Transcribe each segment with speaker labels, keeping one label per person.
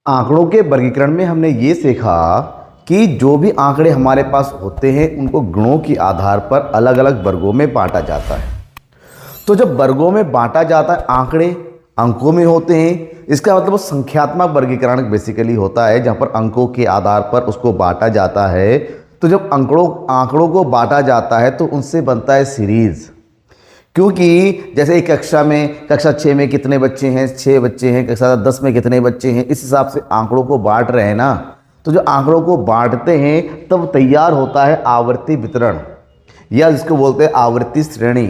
Speaker 1: आंकड़ों के वर्गीकरण में हमने ये सीखा कि जो भी आंकड़े हमारे पास होते हैं उनको गुणों के आधार पर अलग अलग वर्गों में बांटा जाता है। तो जब वर्गों में बांटा जाता है, आंकड़े अंकों में होते हैं, इसका मतलब वो संख्यात्मक वर्गीकरण बेसिकली होता है जहाँ पर अंकों के आधार पर उसको बांटा जाता है। तो जब आंकड़ों को बांटा जाता है तो उनसे बनता है सीरीज़। क्योंकि जैसे एक कक्षा 6 में कितने बच्चे हैं, 6 बच्चे हैं, कक्षा 10 में कितने बच्चे हैं, इस हिसाब से आंकड़ों को बांट रहे हैं ना। तो जो आंकड़ों को बांटते हैं तब तैयार होता है आवर्ती वितरण, या जिसको बोलते हैं आवृत्ति श्रेणी।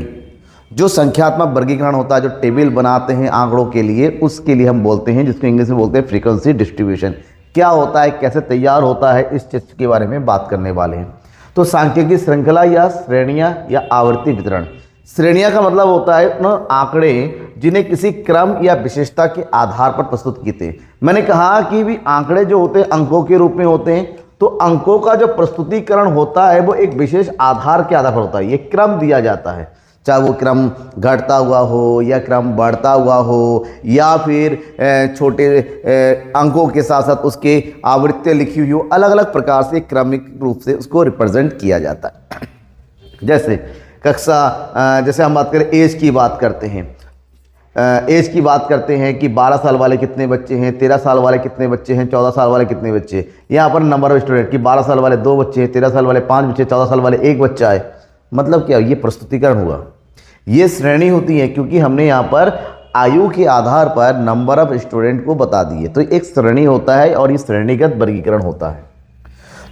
Speaker 1: जो संख्यात्मक वर्गीकरण होता है, जो टेबल बनाते हैं आंकड़ों के लिए, उसके लिए हम बोलते हैं, जिसको इंग्लिश में बोलते हैं फ्रीक्वेंसी डिस्ट्रीब्यूशन। क्या होता है, कैसे तैयार होता है, इस चीज़ के बारे में बात करने वाले हैं। तो सांख्यिकी श्रृंखला या श्रेणियाँ या आवर्ती वितरण। श्रेणियाँ का मतलब होता है उन आंकड़े जिन्हें किसी क्रम या विशेषता के आधार पर प्रस्तुत किए थे। मैंने कहा कि भी आंकड़े जो होते हैं अंकों के रूप में होते हैं, तो अंकों का जो प्रस्तुतिकरण होता है वो एक विशेष आधार के आधार पर होता है। ये क्रम दिया जाता है, चाहे वो क्रम घटता हुआ हो या क्रम बढ़ता हुआ हो, या फिर छोटे अंकों के साथ साथ उसके आवृत्तियाँ लिखी हुई हो, अलग अलग प्रकार से क्रमिक रूप से उसको रिप्रेजेंट किया जाता है। जैसे जैसे हम बात करें एज की बात करते हैं, एज की बात करते हैं कि 12 साल वाले कितने बच्चे हैं, 13 साल वाले कितने बच्चे हैं, 14 साल वाले कितने बच्चे। यहाँ पर नंबर ऑफ स्टूडेंट कि 12 साल वाले 2 बच्चे हैं, 13 साल वाले 5 बच्चे, 14 साल वाले 1 बच्चा है। मतलब क्या, ये प्रस्तुतिकरण हुआ, ये श्रेणी होती है, क्योंकि हमने यहाँ पर आयु के आधार पर नंबर ऑफ स्टूडेंट को बता दिए। तो एक श्रेणी होता है और ये श्रेणीगत वर्गीकरण होता है।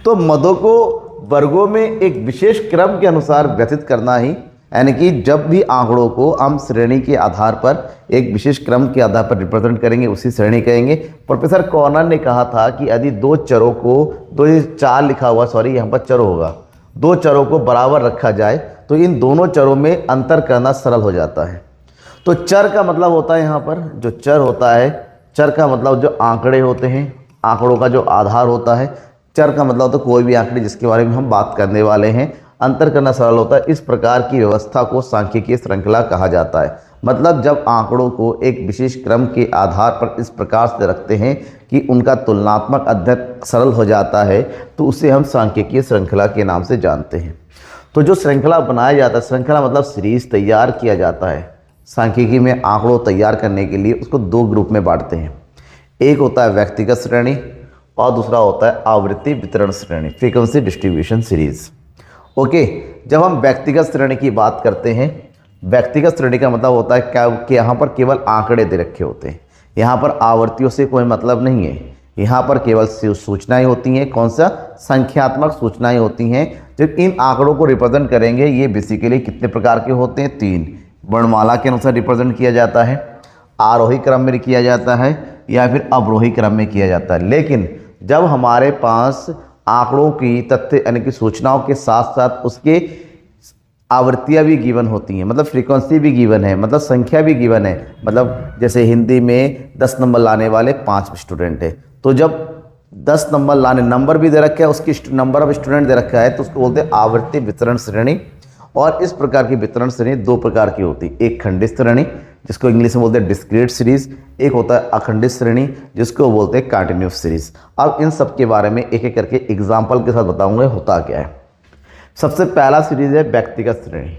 Speaker 1: तो मदों को वर्गों में एक विशेष क्रम के अनुसार व्यतीत करना ही, यानी कि जब भी आंकड़ों को हम श्रेणी के आधार पर एक विशेष क्रम के आधार पर रिप्रेजेंट करेंगे उसी श्रेणी कहेंगे। प्रोफेसर कॉर्नर ने कहा था कि यदि दो चरों को, दो चार लिखा हुआ, सॉरी यहाँ पर चरो होगा, 2 चरों को बराबर रखा जाए तो इन दोनों चरों में अंतर करना सरल हो जाता है। तो चर का मतलब होता है, यहाँ पर जो चर होता है, चर का मतलब जो आंकड़े होते हैं, आंकड़ों का जो आधार होता है। चर का मतलब तो कोई भी आंकड़े जिसके बारे में हम बात करने वाले हैं, अंतर करना सरल होता है। इस प्रकार की व्यवस्था को सांख्यिकीय श्रृंखला कहा जाता है। मतलब जब आंकड़ों को एक विशेष क्रम के आधार पर इस प्रकार से रखते हैं कि उनका तुलनात्मक अध्ययन सरल हो जाता है, तो उसे हम सांख्यिकीय श्रृंखला के नाम से जानते हैं। तो जो श्रृंखला बनाया जाता है, श्रृंखला मतलब सीरीज तैयार किया जाता है। सांख्यिकी में आंकड़ों तैयार करने के लिए उसको 2 ग्रुप में बांटते हैं। एक होता है व्यक्तिगत श्रेणी और दूसरा होता है आवृत्ति वितरण श्रेणी, फ्रीक्वेंसी डिस्ट्रीब्यूशन सीरीज। ओके, जब हम व्यक्तिगत श्रेणी की बात करते हैं, व्यक्तिगत श्रेणी का मतलब होता है क्या कि यहाँ पर केवल आंकड़े दे रखे होते हैं, यहाँ पर आवर्तियों से कोई मतलब नहीं है। यहाँ पर केवल सूचनाएं होती हैं। कौन सा? संख्यात्मक सूचनाएं होती हैं। जब इन आंकड़ों को रिप्रेजेंट करेंगे, ये बेसिकली कितने प्रकार के होते हैं? 3। वर्णमाला के अनुसार रिप्रेजेंट किया जाता है, आरोही क्रम में किया जाता है, या फिर अवरोही क्रम में किया जाता है। लेकिन जब हमारे पास आंकड़ों की तथ्य यानी कि सूचनाओं के साथ साथ उसके आवृत्तियाँ भी गिवन होती हैं, मतलब फ्रीक्वेंसी भी गिवन है, मतलब संख्या भी गिवन है। मतलब जैसे हिंदी में 10 नंबर लाने वाले 5 स्टूडेंट हैं, तो जब 10 नंबर लाने, नंबर भी दे रखा है, उसकी नंबर ऑफ स्टूडेंट दे रखा है, तो उसको बोलते हैं आवृत्ति वितरण श्रेणी। और इस प्रकार की वितरण श्रेणी 2 प्रकार की होती है। एक खंडित श्रेणी जिसको इंग्लिश में बोलते हैं डिस्क्रीट सीरीज, एक होता है अखंडित श्रेणी जिसको बोलते हैं कंटिन्यूअस सीरीज। अब इन सब के बारे में एक एक करके एग्जाम्पल के साथ बताऊंगा होता क्या है। सबसे पहला सीरीज है व्यक्तिगत श्रेणी।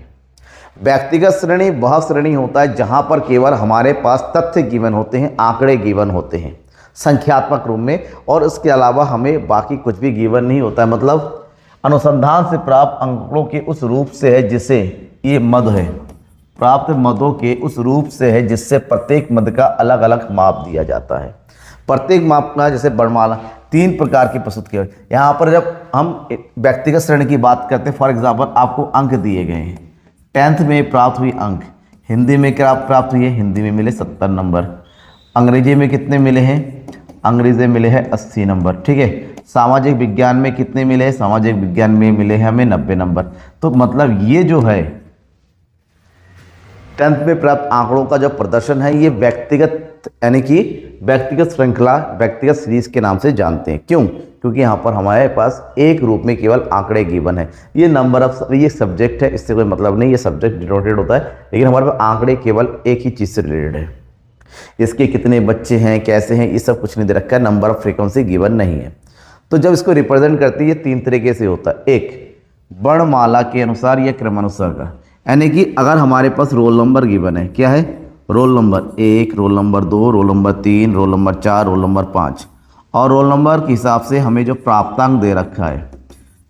Speaker 1: व्यक्तिगत श्रेणी वह श्रेणी होता है जहां पर केवल हमारे पास तथ्य गिवन होते हैं, आंकड़े गिवन होते हैं संख्यात्मक रूप में, और इसके अलावा हमें बाकी कुछ भी गिवन नहीं होता है। मतलब अनुसंधान से प्राप्त आंकड़ों के उस रूप से है जिसे, ये मद है, प्राप्त मदों के उस रूप से है जिससे प्रत्येक मद का अलग अलग माप दिया जाता है। प्रत्येक माप का जैसे वर्णमाला 3 प्रकार की प्रस्तुत किया। यहाँ पर जब हम व्यक्तिगत श्रेणी की बात करते हैं, फॉर एग्जांपल आपको अंक दिए गए हैं, 10th में प्राप्त हुई अंक, हिंदी में क्या प्राप्त हुई है? हिंदी में मिले 70 नंबर। अंग्रेजी में कितने मिले हैं? अंग्रेजी में मिले हैं 80 नंबर। ठीक है। सामाजिक विज्ञान में कितने मिले हैं? सामाजिक विज्ञान में मिले हैं हमें 90 नंबर। तो मतलब ये जो है 10th में प्राप्त आंकड़ों का जो प्रदर्शन है, ये व्यक्तिगत यानी कि व्यक्तिगत श्रृंखला, व्यक्तिगत सीरीज के नाम से जानते हैं। क्यों? क्योंकि यहाँ पर हमारे पास एक रूप में केवल आंकड़े गिवन है। ये नंबर ऑफ, ये सब्जेक्ट है, इससे कोई मतलब नहीं, ये सब्जेक्ट डिनोटेड होता है, लेकिन हमारे पास आंकड़े केवल एक ही चीज़ से रिलेटेड है। इसके कितने बच्चे हैं, कैसे हैं, ये सब कुछ नहीं दे रखा है, नंबर ऑफ फ्रीक्वेंसी गिवन नहीं है। तो जब इसको रिप्रेजेंट करती है 3 तरीके से होता है। एक वर्णमाला के अनुसार या क्रमानुसार का, यानी कि अगर हमारे पास रोल नंबर गिवन है, क्या है, roll number 1, roll number 2, roll number 3, roll number 4, roll number 5, और रोल नंबर के हिसाब से हमें जो प्राप्तांक दे रखा है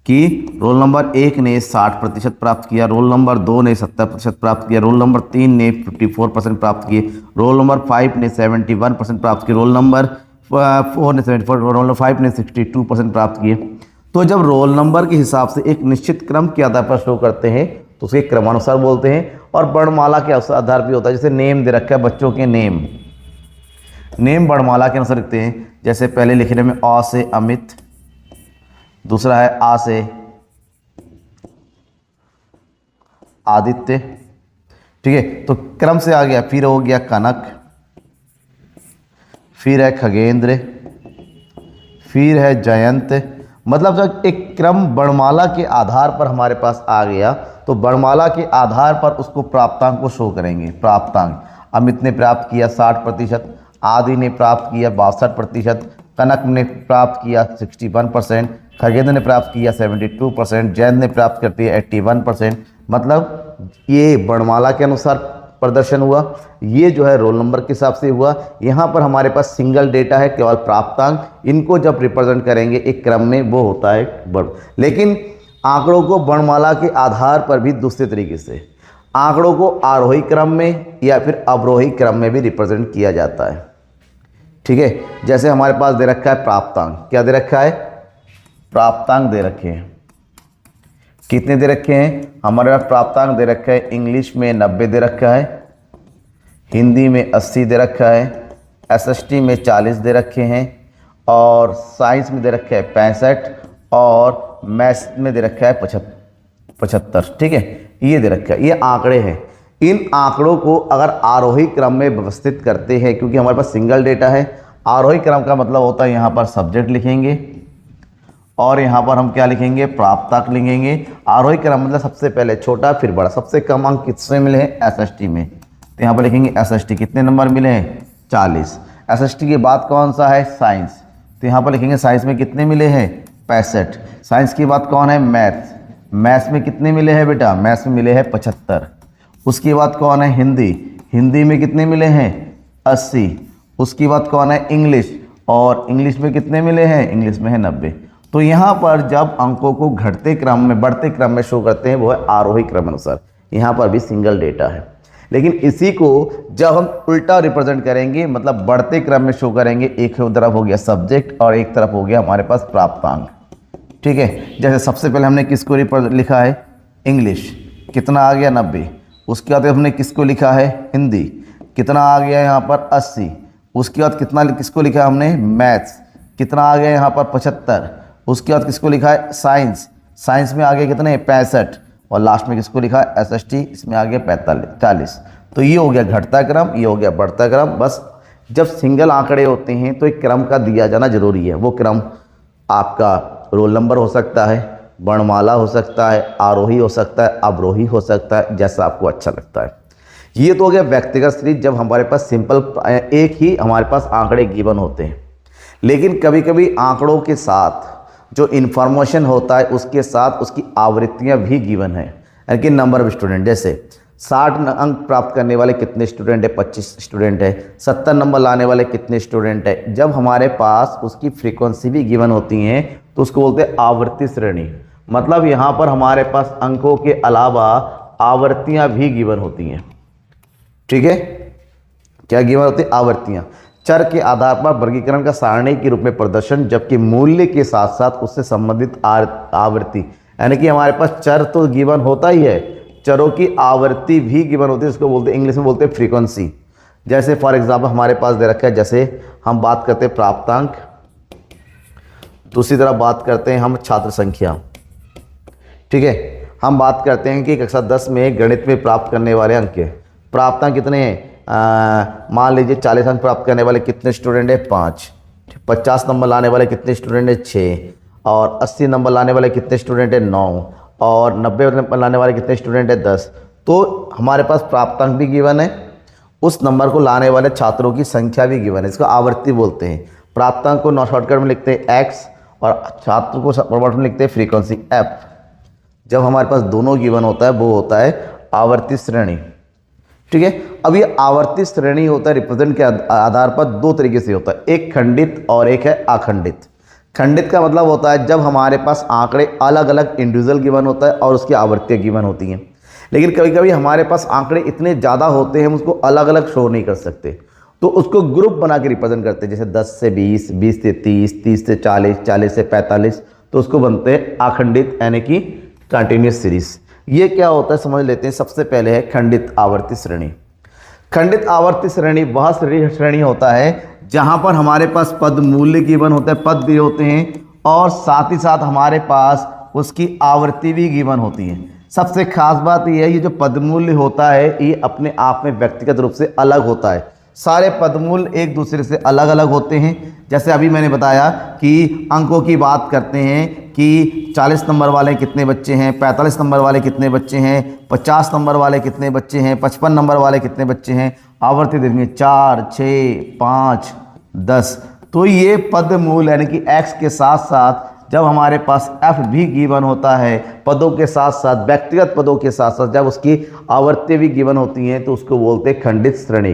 Speaker 1: कि रोल नंबर 1 ने 60% प्राप्त किया, रोल नंबर 2 ने 70% प्राप्त किया, रोल नंबर 3 ने 54% प्राप्त किए, रोल नंबर 5 ने 71% प्राप्त किए, रोल नंबर 4 ने 74, रोल नंबर 5 ने 62% प्राप्त किए। तो जब रोल नंबर के हिसाब से एक निश्चित क्रम के आधार पर शो करते हैं तो उसे क्रमानुसार बोलते हैं। और वर्णमाला के आधार पर होता है, जैसे नेम दे रखा है बच्चों के नेम वर्णमाला के अनुसार लिखते हैं। जैसे पहले लिखने में अ से अमित, दूसरा है आ से आदित्य, ठीक है। तो क्रम से आ गया, फिर हो गया कनक, फिर है खगेंद्र, फिर है जयंत। मतलब जब एक क्रम वर्णमाला के आधार पर हमारे पास आ गया तो वर्णमाला के आधार पर उसको प्राप्तांक को शो करेंगे। प्राप्तांक, अमित ने प्राप्त किया 60%, आदि ने प्राप्त किया 62%, कनक ने प्राप्त किया 61%, खगेंद्र ने प्राप्त किया 72%, जयंत ने प्राप्त करती है 81%। मतलब ये वर्णमाला के अनुसार प्रदर्शन हुआ, ये जो है रोल नंबर के हिसाब से हुआ। यहाँ पर हमारे पास सिंगल डेटा है, केवल प्राप्तांक। इनको जब रिप्रेजेंट करेंगे एक क्रम में वो होता है वर्ण। लेकिन आंकड़ों को वर्णमाला के आधार पर भी दूसरे तरीके से आंकड़ों को आरोही क्रम में या फिर अवरोही क्रम में भी रिप्रेजेंट किया जाता है, ठीक है। जैसे हमारे पास दे रखा है प्राप्तांक, क्या दे रखा है, प्राप्तांक दे रखे हैं। कितने दे रखे हैं, हमारे पास प्राप्तांक दे रखा है, इंग्लिश में 90 दे रखा है, हिंदी में 80 दे रखा है, एसएसटी में 40 दे रखे हैं, और साइंस में दे रखा है 65, और मैथ्स में दे रखा है 75, ठीक है। ये दे रखा है, ये आंकड़े हैं। इन आंकड़ों को अगर आरोही क्रम में व्यवस्थित करते हैं, क्योंकि हमारे पास सिंगल डेटा है, आरोही क्रम का मतलब होता है यहाँ पर सब्जेक्ट लिखेंगे और यहाँ पर हम क्या लिखेंगे, प्राप्तांक लिखेंगे। आरोही क्रम मतलब सबसे पहले छोटा फिर बड़ा। सबसे कम अंक किसमें मिले हैं, एसएसटी में, तो यहाँ पर लिखेंगे एसएसटी। कितने नंबर मिले हैं, 40। एसएसटी के बाद कौन सा है, साइंस, तो यहाँ पर लिखेंगे साइंस में कितने मिले हैं, 65। साइंस के बाद कौन है, मैथ्स, मैथ्स में कितने मिले हैं बेटा, मैथ्स में मिले हैं 75। उसके बाद कौन है, हिंदी, हिंदी में कितने मिले हैं, 80। उसके बाद कौन है, इंग्लिश, और इंग्लिश में कितने मिले हैं, इंग्लिश में है 90। तो यहाँ पर जब अंकों को घटते क्रम में बढ़ते क्रम में शो करते हैं वो है आरोही क्रम अनुसार। यहाँ पर भी सिंगल डेटा है, लेकिन इसी को जब हम उल्टा रिप्रेजेंट करेंगे, मतलब बढ़ते क्रम में शो करेंगे, एक तरफ हो गया सब्जेक्ट और एक तरफ हो गया हमारे पास प्राप्तांक, ठीक है। जैसे सबसे पहले हमने किसको लिखा है, इंग्लिश, कितना आ गया, 90। उसके बाद हमने किसको लिखा है, हिंदी, कितना आ गया यहाँ पर, 80। उसके बाद कितना किसको लिखा है हमने, मैथ्स, कितना आ गया यहाँ पर, 75। उसके बाद किसको लिखा है, साइंस, साइंस में आ गया कितने, 65। और लास्ट में किसको लिखा है, एसएसटी, इसमें आ गया 45। तो ये हो गया घटता क्रम, ये हो गया बढ़ता क्रम। बस जब सिंगल आंकड़े होते हैं तो एक क्रम का दिया जाना जरूरी है। वो क्रम आपका रोल नंबर हो सकता है, वर्णमाला हो सकता है, आरोही हो सकता है, अवरोही हो सकता है, जैसा आपको अच्छा लगता है। ये तो हो गया व्यक्तिगत सीरीज, जब हमारे पास सिंपल एक ही हमारे पास आंकड़े गिवन होते हैं। लेकिन कभी कभी आंकड़ों के साथ जो इन्फॉर्मेशन होता है उसके साथ उसकी आवृत्तियां भी गिवन है, यानी कि नंबर ऑफ स्टूडेंट। जैसे 60 अंक प्राप्त करने वाले कितने स्टूडेंट है, 25 स्टूडेंट है। 70 नंबर लाने वाले कितने स्टूडेंट है। जब हमारे पास उसकी फ्रीक्वेंसी भी गिवन होती हैं तो उसको बोलते हैं आवृत्ति श्रेणी। मतलब यहाँ पर हमारे पास अंकों के अलावा आवृत्तियाँ भी गिवन होती हैं, ठीक है। क्या गिवन होती है, आवृत्तियाँ। चर के आधार पर वर्गीकरण का सारणी के रूप में प्रदर्शन, जबकि मूल्य के साथ साथ उससे संबंधित आवृत्ति, यानी कि हमारे पास चर तो गिवन होता ही है, चरों की आवृत्ति भी गिवन होती है। इसको बोलते हैं, इंग्लिश में बोलते हैं फ्रीक्वेंसी। जैसे फॉर एग्जाम्पल हमारे पास दे रखा है, जैसे हम बात करते हैं प्राप्तांक, दूसरी तरफ बात करते हैं हम छात्र संख्या, ठीक है। हम बात करते हैं कि कक्षा 10 में गणित में प्राप्त करने वाले अंक के प्राप्तांक कितने हैं। मान लीजिए 40 अंक प्राप्त करने वाले कितने स्टूडेंट है, 5। 50 नंबर लाने वाले कितने स्टूडेंट है, 6। और 80 नंबर लाने वाले कितने स्टूडेंट है, 9। और 90 नंबर लाने वाले कितने स्टूडेंट है, 10। तो हमारे पास प्राप्तांक भी गिवन है उस नंबर को लाने वाले छात्रों की संख्या भी गिवन है, इसको आवर्ती बोलते हैं। प्राप्तांक को शॉर्टकट में लिखते हैं x और छात्र को शॉर्टकट में लिखते हैं फ्रीक्वेंसी f। जब हमारे पास दोनों गिवन होता है वो होता है आवर्ती श्रेणी। ठीक है, अब ये आवर्ती श्रेणी होता है रिप्रेजेंट के आधार पर दो तरीके से होता है, एक खंडित और एक है अखंडित। खंडित का मतलब होता है जब हमारे पास आंकड़े अलग अलग इंडिविजुअल गिवन होता है और उसकी आवर्तियाँ गिवन होती हैं। लेकिन कभी कभी हमारे पास आंकड़े इतने ज़्यादा होते हैं हम उसको अलग अलग शो नहीं कर सकते, तो उसको ग्रुप बना के रिप्रेजेंट करते हैं, जैसे 10 से 20, 20 से 30, 30 से 40, 40 से 45, तो उसको बनते हैं अखंडित यानी कि कंटिन्यूस सीरीज। ये क्या होता है समझ लेते हैं। सबसे पहले है खंडित आवर्ती श्रेणी। खंडित आवर्ती श्रेणी वह श्रेणी होता है जहां पर हमारे पास पद मूल्य गिवन होता है, पद दिए होते हैं और साथ ही साथ हमारे पास उसकी आवर्ती भी गिवन होती है। सबसे खास बात यह है ये जो पद मूल्य होता है ये अपने आप में व्यक्तिगत रूप से अलग होता है। सारे पदमूल्य एक दूसरे से अलग अलग होते हैं। जैसे अभी मैंने बताया कि अंकों की बात करते हैं कि 40 नंबर वाले कितने बच्चे हैं, 45 नंबर वाले कितने बच्चे हैं, 50 नंबर वाले कितने बच्चे हैं, 55 नंबर वाले कितने बच्चे हैं, आवर्ती देंगे 4, 6, 5, 10। तो ये पदमूल्य यानी कि x के साथ साथ जब हमारे पास f भी गिवन होता है, पदों के साथ साथ व्यक्तिगत पदों के साथ साथ जब उसकी आवर्ती भी गिवन होती हैं तो उसको बोलते हैं खंडित श्रेणी।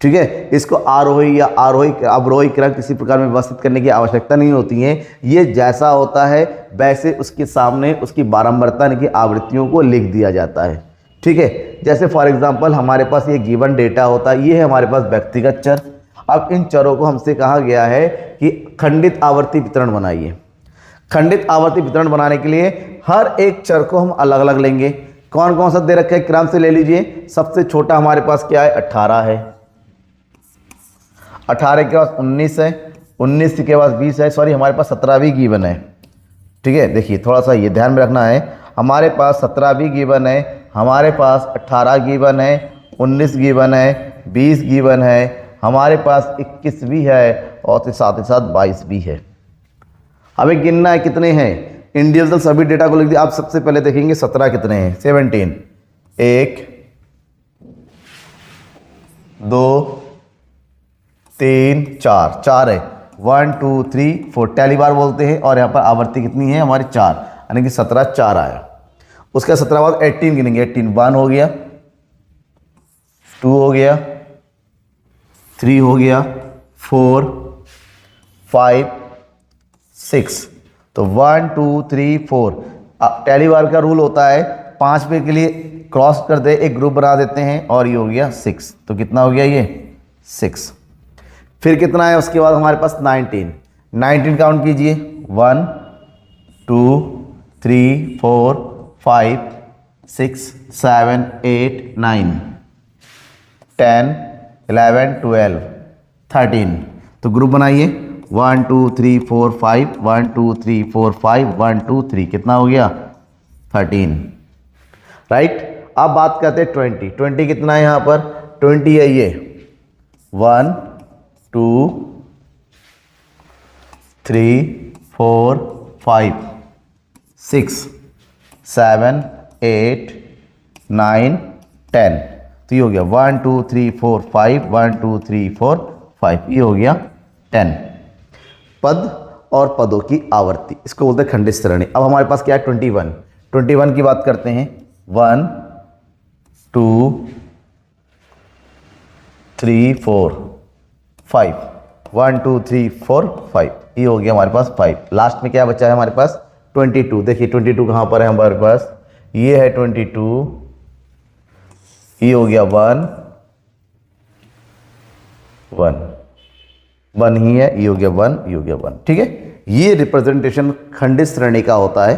Speaker 1: ठीक है, इसको आरोही या अवरोही क्रम किसी प्रकार में व्यवस्थित करने की आवश्यकता नहीं होती है। ये जैसा होता है वैसे उसके सामने उसकी बारंबारता यानी कि आवृत्तियों को लिख दिया जाता है। ठीक है, जैसे फॉर एग्जांपल हमारे पास ये गिवन डेटा होता है, ये है हमारे पास व्यक्तिगत चर। अब इन चरों को हमसे कहा गया है कि खंडित आवर्ती वितरण बनाइए। खंडित आवर्ती वितरण बनाने के लिए हर एक चर को हम अलग अलग लेंगे। कौन कौन सा दे रखा है क्रम से ले लीजिए। सबसे छोटा हमारे पास क्या है, 18 है, 18 के पास 19 है, 19 के पास 20 है, सॉरी हमारे पास 17 भी गिवन है। ठीक है, देखिए थोड़ा सा ये ध्यान में रखना है, हमारे पास 17 भी गिवन है, हमारे पास 18 गिवन है, 19 गिवन है, 20 गिवन है, हमारे पास 21 भी है और साथ ही साथ 22 भी है। हमें गिनना है कितने हैं, इंडिविजुअल सभी डेटा को लिख दिया। आप सबसे पहले देखेंगे 17 कितने हैं, 17, 1, 2, 3, 4, 4 है, 1, 2, 3, 4 टैली बार बोलते हैं। और यहाँ पर आवर्ती कितनी है हमारी 4, यानी कि 17 4 आया। उसका 17 बाद 18 गिनेंगे, 18 1 हो गया, 2 हो गया, 3 हो गया, 4, 5, 6। तो 1, 2, 3, 4 टैली बार का रूल होता है 5 पे के लिए क्रॉस कर दे, एक ग्रुप बना देते हैं और ये हो गया 6। तो कितना हो गया ये 6। फिर कितना है उसके बाद हमारे पास 19 काउंट कीजिए, 1, 2, 3, 4, 5, 6, 7, 8, 9, 10, 11, 12, 13। तो ग्रुप बनाइए 1, 2, 3, 4, 5, 1, 2, 3, 4, 5, 1, 2, 3 कितना हो गया 13। राइट, अब बात करते हैं 20 कितना है यहाँ पर, 20 है ये 1, 2, 3, 4, 5, 6, 7, 8, 9, 10। तो ये हो गया 1, 2, 3, 4, 5, 1, 2, 3, 4, 5, ये हो गया 10। पद और पदों की आवर्ती, इसको बोलते हैं खंडित श्रेणी। अब हमारे पास क्या है 21 की बात करते हैं, 1, 2, 3, 4, 5, 1, 2, 3, 4, 5, ये हो गया हमारे पास 5। लास्ट में क्या बचा है हमारे पास 22। देखिए 22 कहाँ पर है हमारे पास, ये है 22, ये हो गया 1 ही है, ये हो गया 1, ये हो गया 1। ठीक है, ये रिप्रेजेंटेशन खंडित श्रेणी का होता है।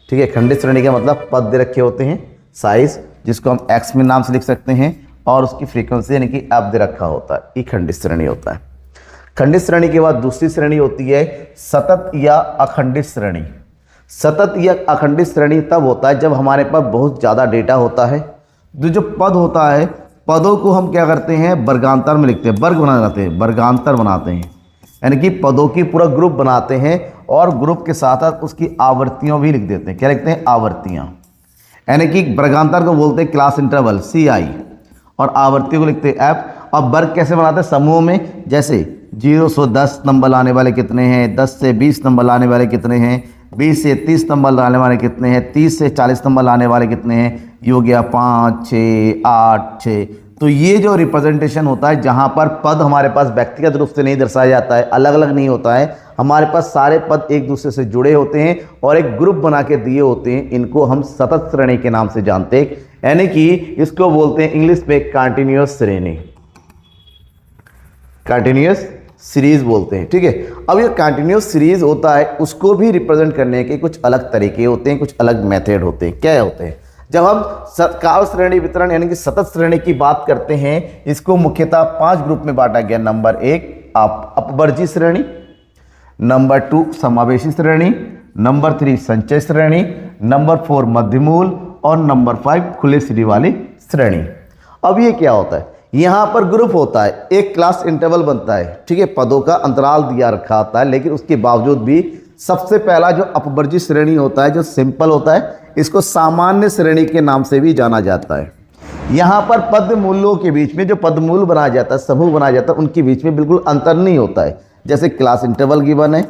Speaker 1: ठीक है, खंडित श्रेणी का मतलब पद दे रखे होते हैं, साइज जिसको हम x में नाम से लिख सकते हैं और उसकी फ्रीक्वेंसी यानी कि f दे रखा होता है, ये खंडित श्रेणी होता है। खंडित श्रेणी के बाद दूसरी श्रेणी होती है सतत या अखंडित श्रेणी। सतत या अखंडित श्रेणी तब होता है जब हमारे पास बहुत ज़्यादा डेटा होता है। जो पद होता है, पदों को हम क्या करते हैं वर्गांतर में लिखते हैं, वर्ग बनाते हैं, वर्गांतर बनाते हैं, यानी कि पदों की पूरा ग्रुप बनाते हैं और ग्रुप के साथ साथ उसकी आवर्तियों भी लिख देते हैं। क्या लिखते हैं, आवर्तियाँ, यानी कि वर्गांतर को बोलते हैं क्लास इंटरवल CI। और आवर्ती को लिखते हैं एफ। और वर्ग कैसे बनाते हैं? समूह में, जैसे 0 से 10 नंबर लाने वाले कितने हैं, 10 से 20 नंबर लाने वाले कितने हैं, 20 से 30 नंबर लाने वाले कितने हैं, 30 से 40 नंबर लाने वाले कितने हैं, ये हो गया 5, 6, 8, 6। तो ये जो रिप्रेजेंटेशन होता है, जहाँ पर पद हमारे पास व्यक्तिगत रूप से नहीं दर्शाया जाता है, अलग अलग नहीं होता है, हमारे पास सारे पद एक दूसरे से जुड़े होते हैं और एक ग्रुप बना के दिए होते हैं, इनको हम सतत श्रेणी के नाम से जानते हैं, यानी कि इसको बोलते हैं इंग्लिश में कंटिन्यूअस श्रेणी, कंटिन्यूअस सीरीज बोलते हैं। ठीक है, अब ये कंटिन्यूअस सीरीज होता है, उसको भी रिप्रेजेंट करने के कुछ अलग तरीके होते हैं, कुछ अलग मेथड होते हैं। क्या होते हैं? जब हम काल श्रेणी वितरण यानी कि सतत श्रेणी की बात करते हैं, इसको मुख्यतः 5 ग्रुप में बांटा गया। नंबर 1 अपवर्जी श्रेणी, नंबर 2 समावेशी श्रेणी, नंबर 3 संचय श्रेणी, नंबर 4 मध्यमूल और नंबर 5 खुले श्रेणी वाली श्रेणी। अब ये क्या होता है? यहाँ पर ग्रुप होता है, एक क्लास इंटरवल बनता है, ठीक है, पदों का अंतराल दिया रखा होता है, लेकिन उसके बावजूद भी सबसे पहला जो अपवर्जी श्रेणी होता है, जो सिंपल होता है, इसको सामान्य श्रेणी के नाम से भी जाना जाता है। यहाँ पर पद मूलों के बीच में जो पदमूल बनाया जाता है, समूह बनाया जाता है, उनके बीच में बिल्कुल अंतर नहीं होता है। जैसे क्लास इंटरवल गिवन है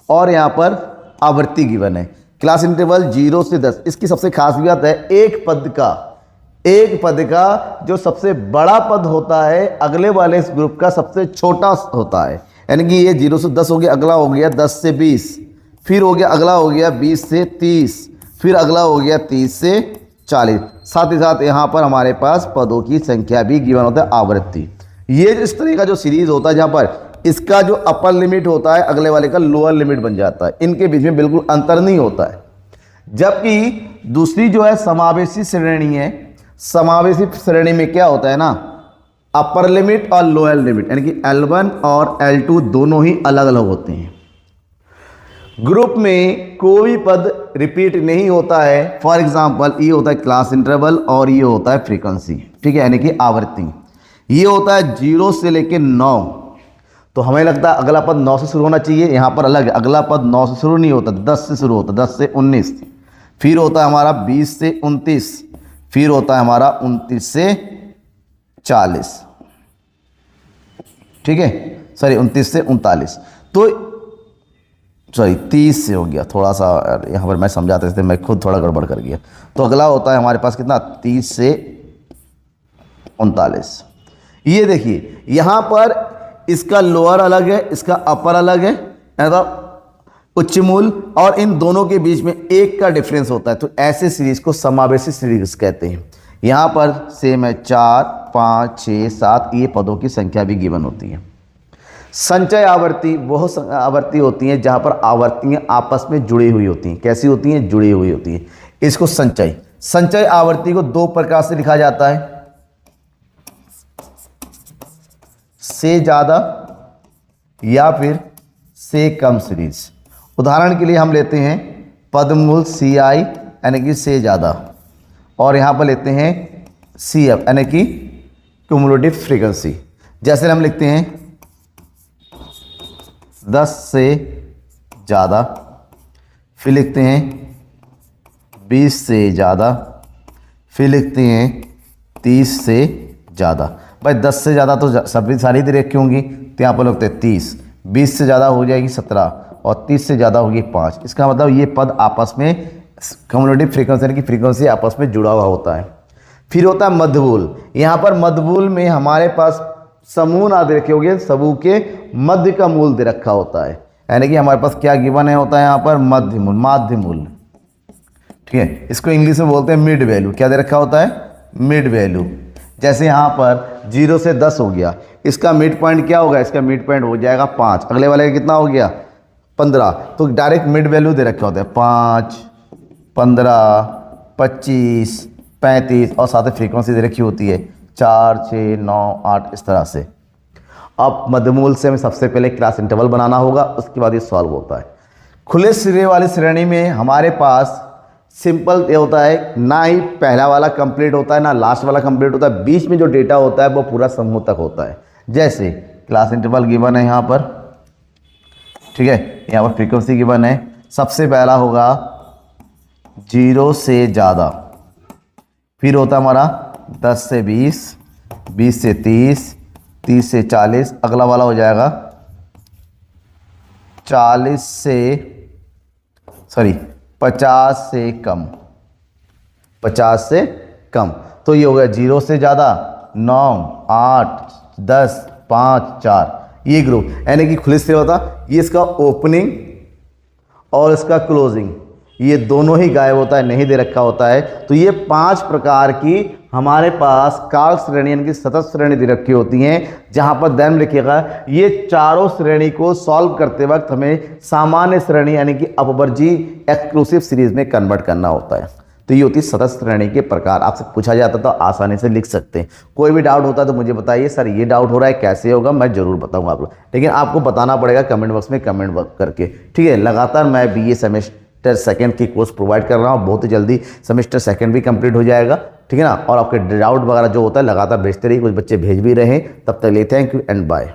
Speaker 1: और यहाँ पर आवृत्ति गिवन है। क्लास इंटरवल 0 से 10, इसकी सबसे खास बात है एक पद का जो सबसे बड़ा पद होता है, अगले वाले इस ग्रुप का सबसे छोटा होता है। यानी कि ये 0 से 10 हो गया, अगला हो गया 10 से 20, फिर हो गया अगला हो गया 20 से 30, फिर अगला हो गया 30 से 40। साथ ही साथ यहाँ पर हमारे पास पदों की संख्या भी गिवन होता है, आवृत्ति। ये इस तरह का जो सीरीज होता है, जहाँ पर इसका जो अपर लिमिट होता है अगले वाले का लोअर लिमिट बन जाता है, इनके बीच में बिल्कुल अंतर नहीं होता है। जबकि दूसरी जो है समावेशी श्रेणी है, समावेशी श्रेणी में क्या होता है ना, अपर लिमिट और लोअर लिमिट, यानी कि L1 और L2 दोनों ही अलग अलग होते हैं। ग्रुप में कोई पद रिपीट नहीं होता है। फॉर एग्जांपल ये होता है क्लास इंटरवल और ये होता है फ्रीक्वेंसी, ठीक है, यानी कि आवृत्ति। ये होता है 0 से लेके 9, तो हमें लगता है अगला पद 9 से शुरू होना चाहिए, यहाँ पर अलग है, अगला पद 9 से शुरू नहीं होता, 10 से शुरू होता, 10 से 19, फिर होता है हमारा 20 से 29, फिर होता है हमारा 29 से 40, ठीक है, सॉरी 29 से 39, तो सॉरी 30 से हो गया, थोड़ा सा यहाँ पर मैं समझाते थे, मैं खुद थोड़ा गड़बड़ कर गया। तो अगला होता है हमारे पास कितना, 30 से 39। ये देखिए यहाँ पर इसका लोअर अलग है, इसका अपर अलग है, मतलब उच्च मूल, और इन दोनों के बीच में 1 का डिफरेंस होता है। तो ऐसे सीरीज को समावेशी सीरीज कहते हैं। यहाँ पर सेम है 4, 5, 6, 7, ये पदों की संख्या भी गिवन होती है। संचय आवर्ती वह आवर्ती होती हैं जहाँ पर आवर्तियाँ आपस में जुड़ी हुई होती हैं। कैसी होती हैं? जुड़ी हुई होती हैं। इसको संचय आवर्ती को 2 प्रकार से लिखा जाता है, से ज़्यादा या फिर से कम सीरीज। उदाहरण के लिए हम लेते हैं पदमूल CI यानी कि से ज़्यादा, और यहाँ पर लेते हैं CF यानी कि क्यूमुलेटिव फ्रीक्वेंसी। जैसे हम लिखते हैं 10 से ज़्यादा, फिर लिखते हैं 20 से ज़्यादा, फिर लिखते हैं 30 से ज़्यादा। भाई 10 से ज़्यादा तो सभी सारी दे रखी होंगी, तो यहाँ पर लिखते हैं 30, 20 से ज़्यादा हो जाएगी 17 और 30 से ज़्यादा होगी 5। इसका मतलब ये पद आपस में कम्युलेटिव फ्रीक्वेंसी यानी कि फ्रीक्वेंसी आपस में जुड़ा हुआ होता है। फिर होता है मध्यमूल। यहाँ पर मध्यमूल में हमारे पास समूह ना दे रखे होंगे, समूह के मध्य का मूल दे रखा होता है, यानी कि हमारे पास क्या गिवन है होता है यहाँ पर मध्यमूल, माध्यमूल, ठीक है। इसको इंग्लिश में बोलते हैं मिड वैल्यू। क्या दे रखा होता है? Mid value. जैसे यहाँ पर 0 से 10 हो गया, इसका मिड पॉइंट क्या होगा? इसका मिड पॉइंट हो जाएगा 5। अगले वाले का कितना हो गया? 15। तो डायरेक्ट मिड वैल्यू दे रखे होते हैं 5, 15, 25, 35 और साथ ही फ्रीक्वेंसी दे रखी होती है 4, 6, 9, 8 इस तरह से। अब मध्यमूल से हमें सबसे पहले क्लास इंटरवल बनाना होगा, उसके बाद ये सॉल्व होता है। खुले सिरे वाली श्रेणी में हमारे पास सिंपल ये होता है, ना ही पहला वाला कंप्लीट होता है ना लास्ट वाला कंप्लीट होता है, बीच में जो डेटा होता है वो पूरा समूह तक होता है। जैसे क्लास इंटरवल गिवन है यहाँ पर, ठीक है, यहाँ पर फ्रीक्वेंसी गिवन है। सबसे पहला होगा 0 से ज़्यादा, फिर होता है हमारा 10 से 20, 20 से 30, 30 से 40, अगला वाला हो जाएगा 40 से 50 से कम, 50 से कम। तो ये हो गया 0 से ज़्यादा, 9, 8, 10, 5, 4, ये ग्रुप, यानी कि खुले से होता ये इसका ओपनिंग और इसका क्लोजिंग, ये दोनों ही गायब होता है, नहीं दे रखा होता है। तो ये 5 प्रकार की हमारे पास कारक श्रेणी यानी कि सतत श्रेणी दे रखी होती हैं, जहां पर ध्यान रखिएगा ये चारों श्रेणी को सॉल्व करते वक्त हमें सामान्य श्रेणी यानी कि अपवर्जी एक्सक्लूसिव सीरीज में कन्वर्ट करना होता है। तो ये होती है सतत श्रेणी के प्रकार। आपसे पूछा जाता तो आसानी से लिख सकते हैं। कोई भी डाउट होता है तो मुझे बताइए, सर ये डाउट हो रहा है कैसे होगा, मैं जरूर बताऊंगा आप लोग, लेकिन आपको बताना पड़ेगा कमेंट बॉक्स में कमेंट करके, ठीक है। लगातार मैं BA सेमेस्टर सेकंड की कोर्स प्रोवाइड कर रहा हूँ, बहुत ही जल्दी सेमेस्टर सेकंड भी कंप्लीट हो जाएगा, ठीक है ना। और आपके डाउट वगैरह जो होता है लगातार भेजते रहिए, कुछ बच्चे भेज भी रहे हैं। तब तक लिए थैंक यू एंड बाय।